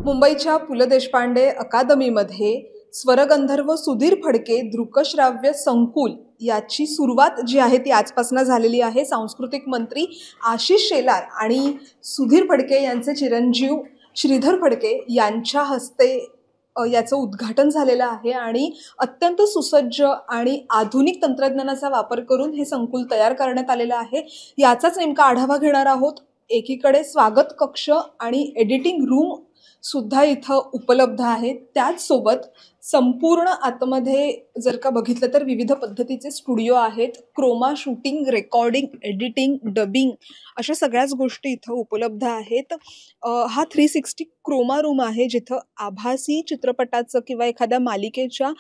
मुंबईच्या पु ल देशपांडे अकादमीमध्ये स्वरगंधर्व सुधीर फडके दृकश्राव्य संकुल याची सुरुवात जी आहे ती आजपासून झालेली आहे। सांस्कृतिक मंत्री आशिष शेलार आणि सुधीर फडके यांचे चिरंजीव श्रीधर फडके यांच्या हस्ते याचं उद्घाटन झालेलं आहे आणि अत्यंत सुसज्ज आणि आधुनिक तंत्रज्ञानाचा वापर करून हे संकुल तयार करण्यात आलेलं आहे। याचाच नेमका आढावा घेणार आहोत। एकीकडे स्वागत कक्ष आणि एडिटिंग रूम सुद्धा इथं उपलब्ध आहे। त्याच सोबत संपूर्ण आतमध्ये जर का बघितलं तर विविध पद्धतीचे स्टुडिओ आहेत। Chroma shooting, recording, editing, dubbing अशा सगळ्याच गोष्टी इथं उपलब्ध आहेत। हा 360 क्रोमा रूम आहे जिथं आभासी चित्रपटाचं किंवा एखाद्या मालिकेच्या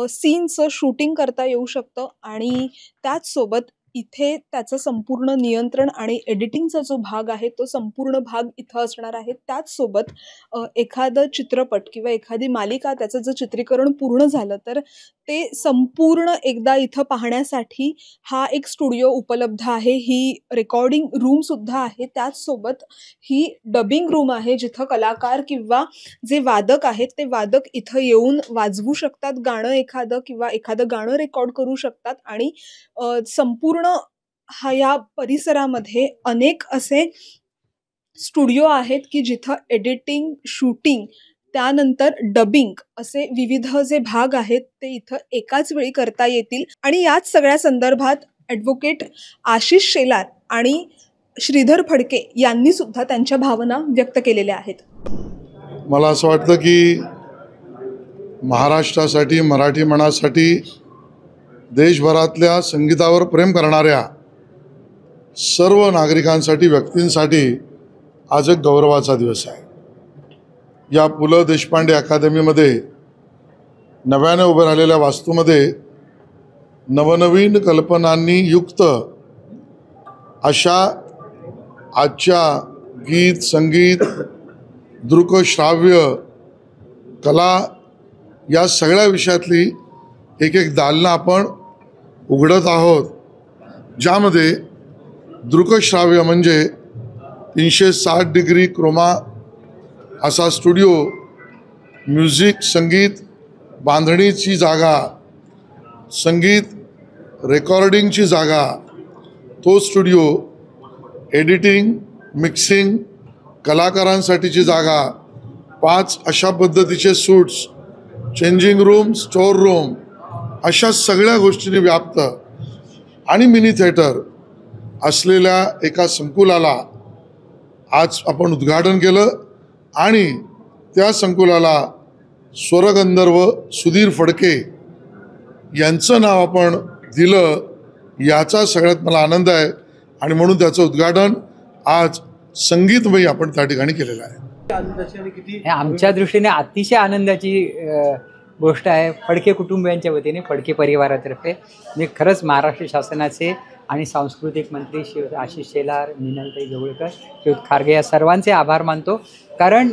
सीनचं शूटिंग करता येऊ शकतं आणि त्याच सोबत इथे त्याचं संपूर्ण नियंत्रण आणि एडिटिंगचा जो भाग आहे तो संपूर्ण भाग इथं असणार आहे। त्याच सोबत एखादं चित्रपट किंवा एखादी मालिका त्याचं जर चित्रीकरण पूर्ण झालं तर ते संपूर्ण एकदा इथं पाहण्यासाठी हा एक स्टुडिओ उपलब्ध आहे। ही रेकॉर्डिंग रूम सुद्धा आहे। त्याच सोबत ही डबिंग रूम आहे जिथं कलाकार किंवा जे वादक आहेत ते वादक इथं येऊन वाजवू शकतात, गाणं एखादं किंवा एखादं गाणं रेकॉर्ड करू शकतात आणि संपूर्ण या परिसरामध्ये अनेक असे स्टुडिओ आहेत की जिथं एडिटिंग, शूटिंग त्यानंतर डबिंग असे विविध जे भाग आहेत ते इथं एकाच वेळी करता येतील। आणि याच सगळ्या संदर्भात ॲडव्होकेट आशिष शेलार आणि श्रीधर फडके यांनी सुद्धा त्यांच्या भावना व्यक्त केलेल्या आहेत। मला असं वाटतं की महाराष्ट्रासाठी, मराठी मनासाठी, देशभरातल्या संगीतावर प्रेम करणाऱ्या सर्व नागरिकांसाठी, व्यक्तींसाठी आज एक गौरवाचा दिवस आहे। या पु ल देशपांडे अकादमीमध्ये नव्याने उभे राहिलेल्या वास्तूमध्ये नवनवीन कल्पनांनी युक्त अशा आजच्या गीत, संगीत, दृकश्राव्य कला या सगळ्या विषयातली एक एक दालनं आपण उघडत आहोत, ज्यामध्ये दृकश्राव्य म्हणजे 360 डिग्री क्रोमा असा स्टुडिओ, म्युझिक, संगीत बांधणीची जागा, संगीत रेकॉर्डिंगची जागा, तो स्टुडिओ, एडिटिंग, मिक्सिंग, कलाकारांसाठीची जागा, 5 अशा पद्धतीचे suits, changing room, store room अशा सगळ्या गोष्टींनी व्याप्त आणि मिनी थिएटर असलेल्या एका संकुलाला आज आपण उद्घाटन केलं आणि त्या संकुलाला स्वरगंधर्व सुधीर फडके यांचं नाव आपण दिलं, याचा सगळ्यात मला आनंद आहे आणि म्हणून त्याचं उद्घाटन आज संगीतमयी आपण त्या ठिकाणी केलेलं आहे। आमच्या दृष्टीने अतिशय आनंदाची गोष्ट आहे। फडके कुटुंबियांच्या वतीने, फडके परिवारातर्फे मी खरंच महाराष्ट्र शासनाचे आणि सांस्कृतिक मंत्री आशिष शेलार, मीनलताई जवळकर, शिव खारगे या सर्वांचे आभार मानतो, कारण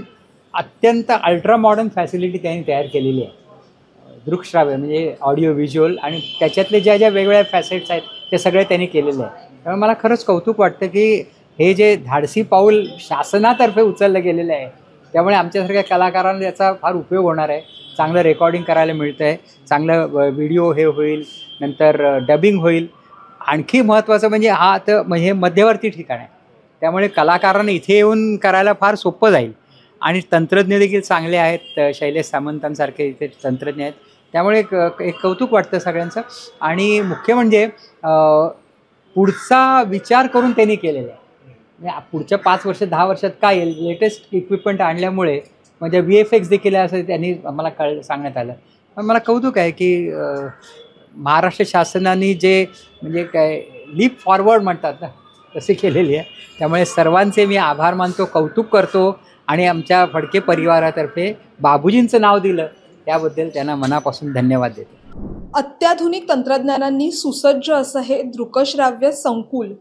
अत्यंत अल्ट्रा मॉडर्न फॅसिलिटी त्यांनी तयार केलेली आहे। दृकश्राव्य म्हणजे ऑडिओ व्हिज्युअल आणि त्याच्यातले ज्या ज्या वेगवेगळ्या फॅसेट्स आहेत ते सगळे त्यांनी केलेले आहे। त्यामुळे मला खरंच कौतुक वाटतं की हे जे धाडसी पाऊल शासनातर्फे उचललं गेलेलं आहे, त्यामुळे आमच्यासारख्या कलाकारांना याचा फार उपयोग होणार आहे। चांगलं रेकॉर्डिंग करायला मिळतं आहे, चांगलं व्हिडिओ हे होईल, नंतर डबिंग होईल। आणखी महत्त्वाचं म्हणजे हा तर म्हणजे मध्यवर्ती ठिकाण आहे, त्यामुळे कलाकारांना इथे येऊन करायला फार सोपं जाईल आणि तंत्रज्ञ देखील चांगले आहेत। शैलेश सामंतांसारखे इथे तंत्रज्ञ आहेत, त्यामुळे एक कौतुक वाटतं सगळ्यांचं। आणि मुख्य म्हणजे पुढचा विचार करून त्यांनी केलेला आहे। म्हणजे पुढच्या 5 वर्ष 10 वर्षात काय येईल, लेटेस्ट इक्विपमेंट आणल्यामुळे म्हणजे VFX देखील असं त्यांनी आम्हाला सांगण्यात आलं। पण मला कौतुक आहे की महाराष्ट्र शासनाने जे म्हणजे काय लीप फॉरवर्ड म्हणतात ना तसे केलेली आहे। त्यामुळे सर्वांचे मी आभार मानतो, कौतुक करतो आणि आमच्या फडके परिवारातर्फे बाबूजींचं नाव दिलं त्याबद्दल त्यांना मनापासून धन्यवाद देतो। अत्याधुनिक तंत्रज्ञानांनी सुसज्ज असं हे दृकश्राव्य संकुल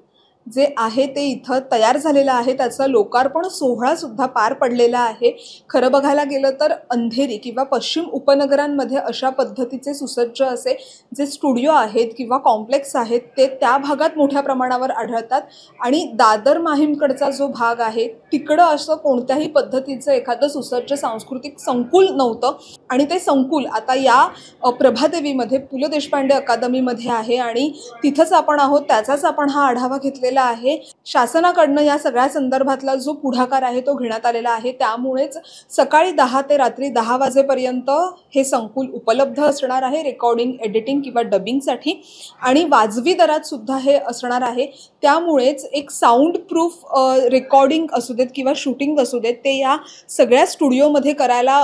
जे आहे ते इथं तयार झालेलं आहे, त्याचा लोकार्पण सोहळासुद्धा पार पडलेला आहे. खरं बघायला गेलं तर अंधेरी किंवा पश्चिम उपनगरांमध्ये अशा पद्धतीचे सुसज्ज असे जे स्टुडिओ आहेत किंवा कॉम्प्लेक्स आहेत ते त्या भागात मोठ्या प्रमाणावर आढळतात आणि दादर माहीमकडचा जो भाग आहे तिकडं असं कोणत्याही पद्धतीचं एखादं सुसज्ज सांस्कृतिक संकुल नव्हतं आणि ते संकुल आता या प्रभादेवीमध्ये पु ल देशपांडे अकादमीमध्ये आहे आणि तिथंच आपण आहोत. त्याचाच आपण हा आढावा घेतलेला आहे. शासनाकडनं या सगळ्या संदर्भातला जो पुढाकार आहे तो घेण्यात आलेला आहे. त्यामुळेच सकाळी 10 ते रात्री 10 वाजेपर्यंत हे संकुल उपलब्ध असणार आहे रेकॉर्डिंग, एडिटिंग किंवा डबिंगसाठी आणि वाजवी दरात सुद्धा हे असणार आहे. त्यामुळेच एक साऊंड प्रूफ रेकॉर्डिंग असू देत किंवा शूटिंग असू देत ते या सगळ्या स्टुडिओमध्ये करायला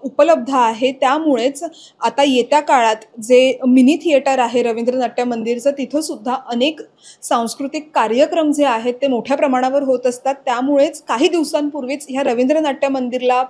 उपलब्ध आहे. त्यामुळेच आता येत्या काळात जे मिनी थिएटर आहे रवींद्र नाट्य मंदिरचं तिथंसुद्धा अनेक सांस्कृतिक कार्यक्रम जे आहेत ते मोठ्या प्रमाणावर होत असतात. त्यामुळेच काही दिवसांपूर्वीच ह्या रवींद्र नाट्य मंदिरला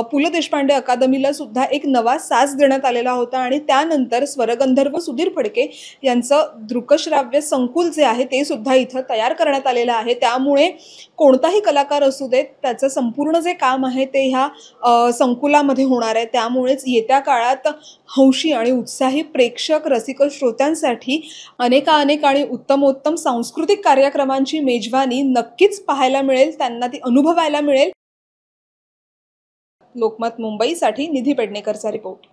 पु ल देशपांडे अकादमीला सुद्धा एक नवा साज देण्यात आलेला होता आणि त्यानंतर स्वरगंधर्व सुधीर फडके यांचं दृकश्राव्य संकुल जे आहे ते सुद्धा इथं तयार करण्यात आलेलं आहे. त्यामुळे कोणताही कलाकार असू देत त्याचं संपूर्ण जे काम आहे ते ह्या संकुलामध्ये होणार आहे. त्यामुळेच येत्या काळात हौशी आणि उत्साही प्रेक्षक रसिक श्रोत्यांसाठी अनेक आणि उत्तमोत्तम सांस्कृतिक कार्यक्रमांची मेजवानी नक्कीच पाहायला मिळेल, त्यांना ती अनुभवायला मिळेल. लोकमत मुंबईसाठी निधी पेडणेकरचा रिपोर्ट.